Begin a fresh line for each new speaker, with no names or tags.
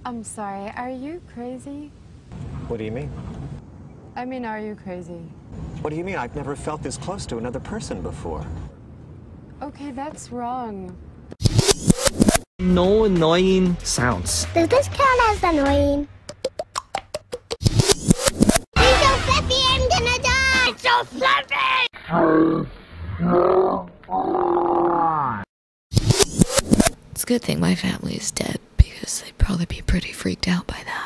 I'm sorry, are you crazy?
What do you mean?
I mean, are you crazy?
What do you mean? I've never felt this close to another person before.
Okay, that's wrong.
No annoying sounds.
Does this count as annoying? He's so fluffy, I'm gonna die! It's so fluffy!
It's a good thing my family is dead, because they'd probably be pretty freaked out by that.